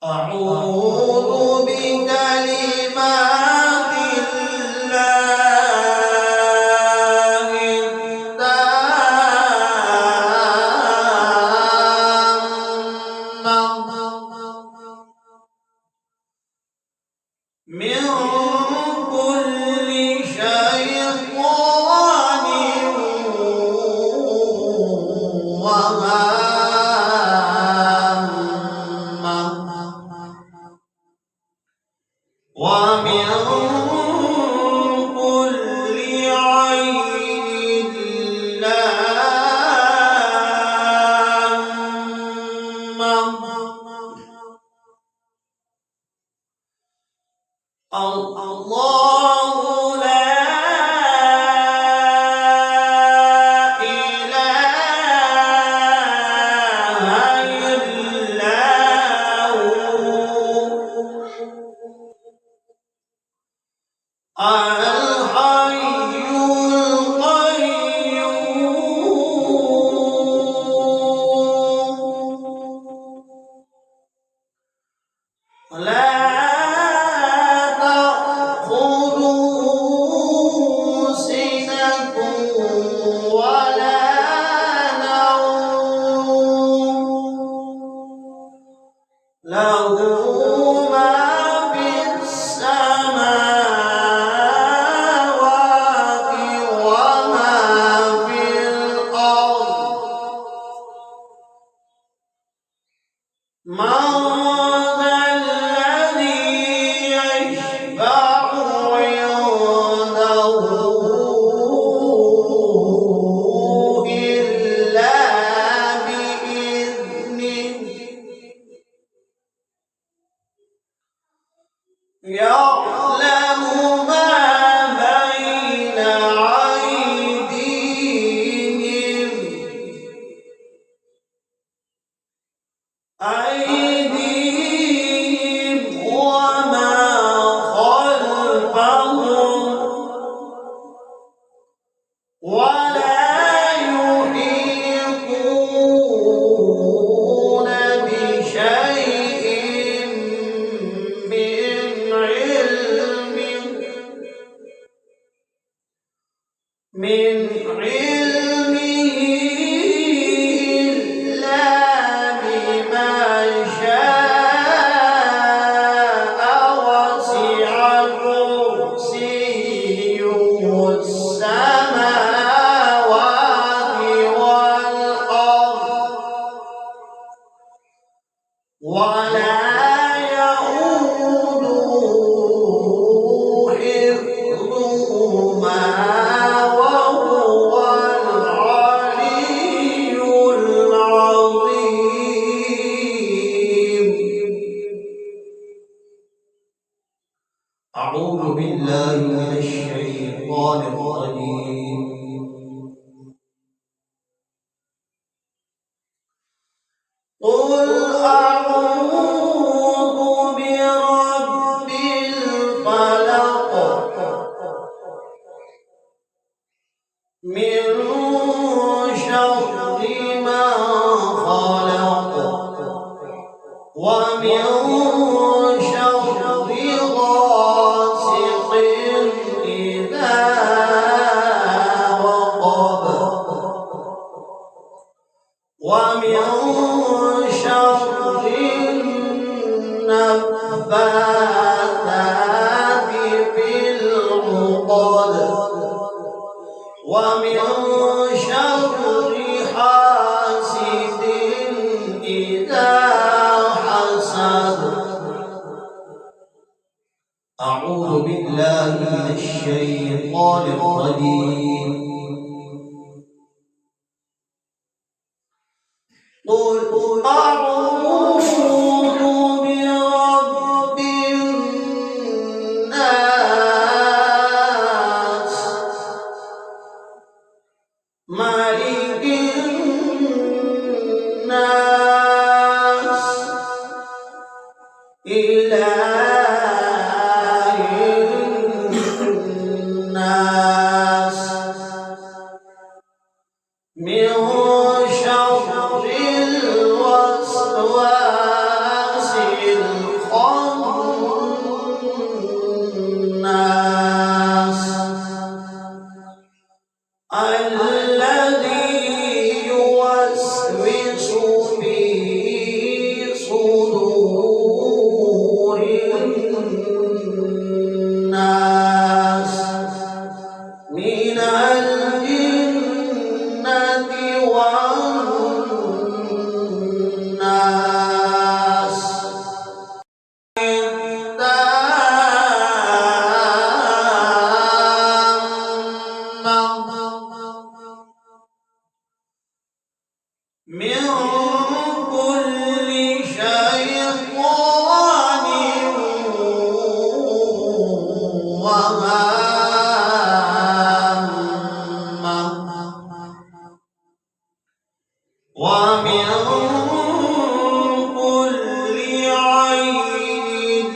أعوذ بكلمات الله التامة من كل شيطان ومن كل عين لامة الله لا إله إلا هو الحي القيوم لا تأخذه سنة ولا نوم له ما في السماوات وما في الأرض من ذا الذي يشفع عنده إلا بإذنه يعلم ما بين أيديهم وما خلفهم ولا يحيطون بشيء من علمه إلا بما شاء وسع كرسيه السماوات والأرض ولا يئوده حفظهما وهو العلي العظيم. أعوذ بالله من الشيطان الرجيم. قل أعوذ برب الفلق من شر ما خلق ومن شر غاسق إذا وقب ومن شر النفاثات في العقد ومن شر حاسد إذا حسد. أعوذ بالله من الشيطان الرجيم. قل أعوذ برب الناس مالك الناس إله الناس من شر الوسواس من كل شيطان وهامة ومن كل عين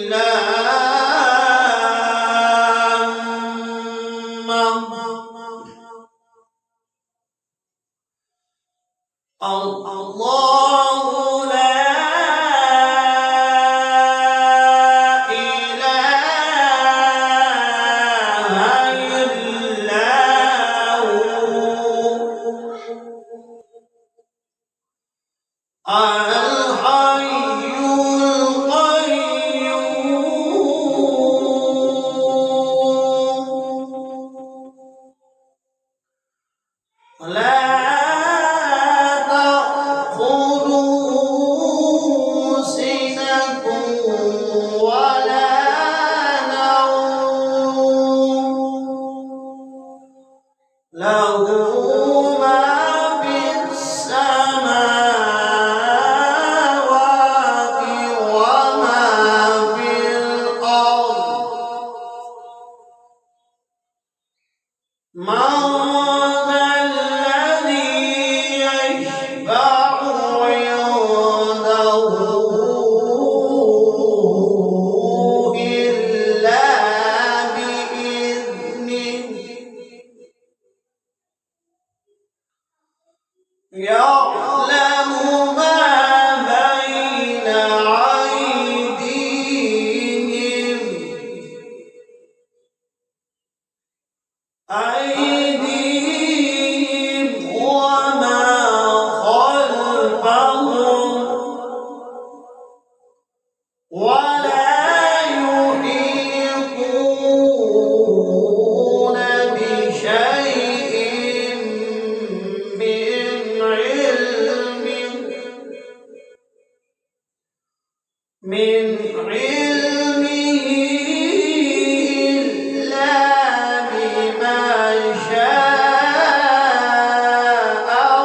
لامة الله لا إله إلا هو الحي القيوم لا تأخذه سنة ولا نوم له ما في السماوات وما في الأرض من ذا الذي يشفع عنده إلا بإذنه يعلم ما بين أيديهم وما خلفهم ولا يحيطون بشيء من علمه إلا بما شاء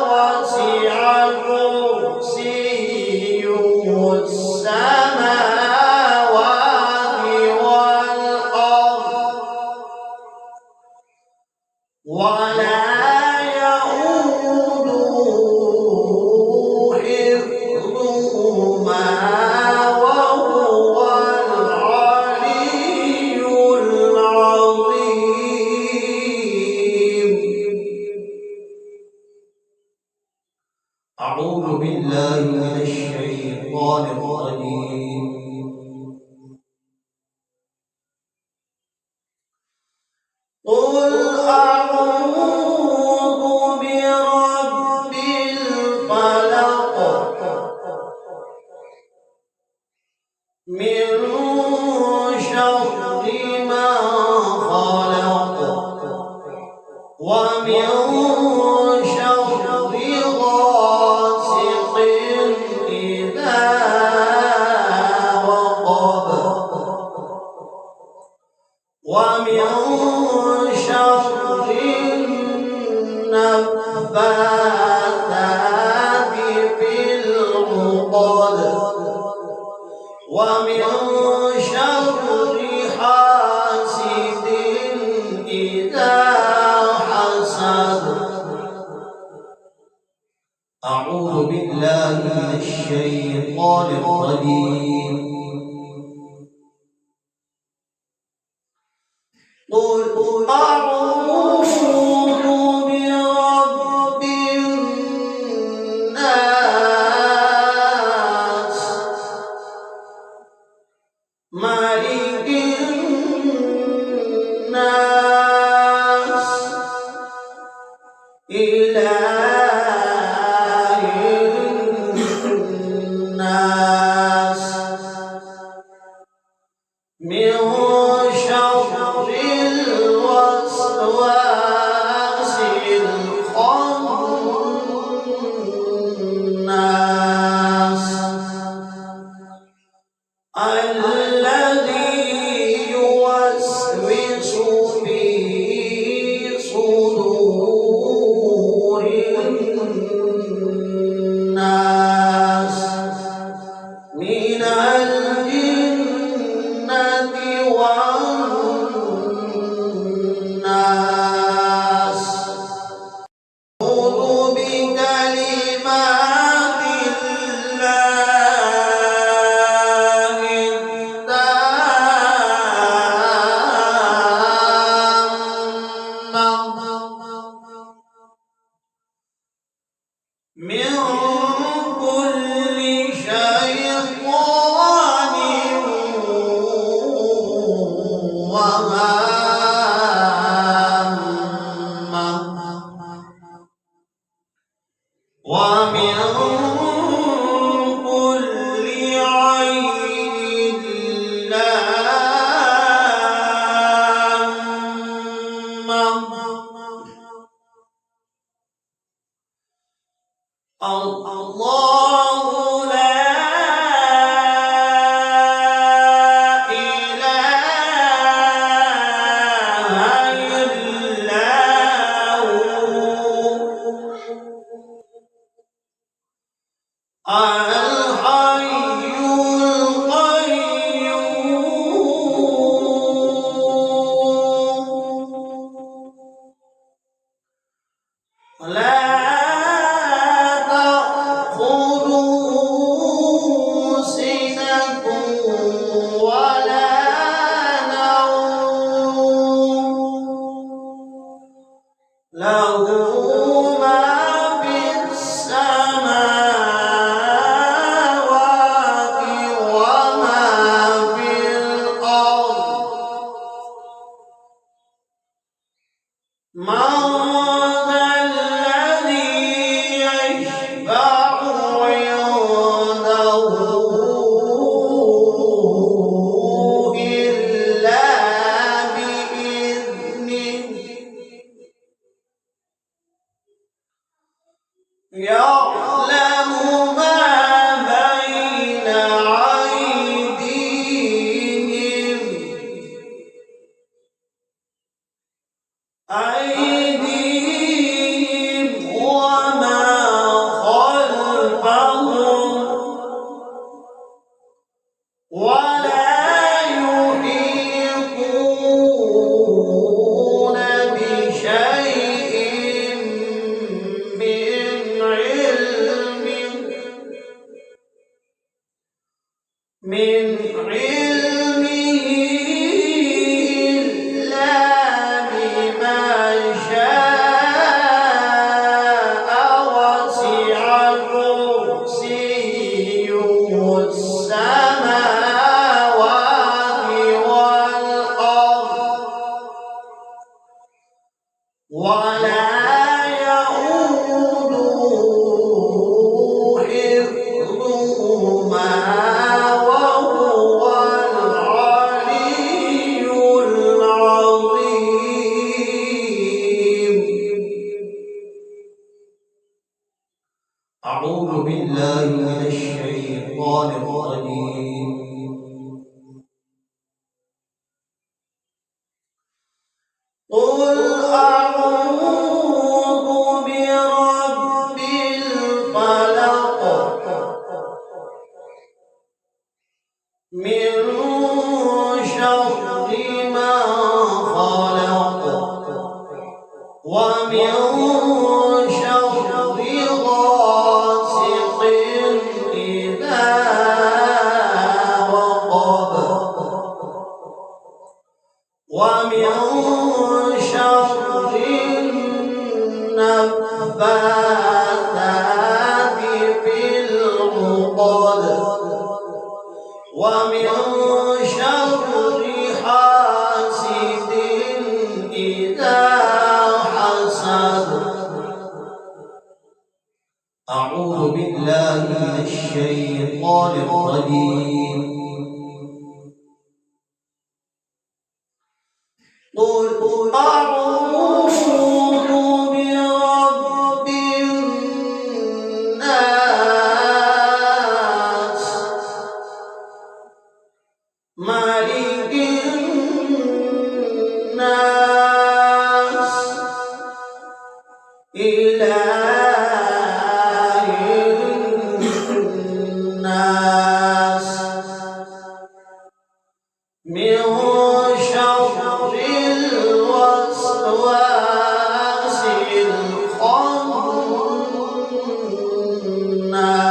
وسع كرسيه السماوات والأرض ولا يئوده حفظهما وهو العلي العظيم. أعوذ بالله من الشيطان الرجيم. قل أعوذ برب الفلق من شر ما خلق ومن شر غاسق إذا وقب ومن شر النفاثات في العقد ومن شر حاسد إذا حسد. أعوذ بالله من الشيطان الرجيم. قل أعوذ برب الناس مالك الناس إله الناس من شر الوسواس من كل شيطان وهامة ومن كل عين لامة الله لا إله إلا هو الحي القيوم لا له ما في السماوات وما في الأرض من ذا الذي يشفع عنده إلا بإذنه يعلم ما بين أيديهم وما خلفهم ولا يحيطون بشيء من علمه إلا بما شاء وسع كرسيه السماوات والأرض ولا يؤوده حفظهما أعوذ بالله من الشيطان الرجيم قل أعوذ برب الفلق من شر ما خلق ومن شر غاسق إذا وقب ومن شر النفاثات في العقد ومن شر حاسد إذا حسد أعوذ بالله من الشيطان الرجيم قل أعوذ برب الناس مالك الناس إله الناس من شر الوسواس الخناس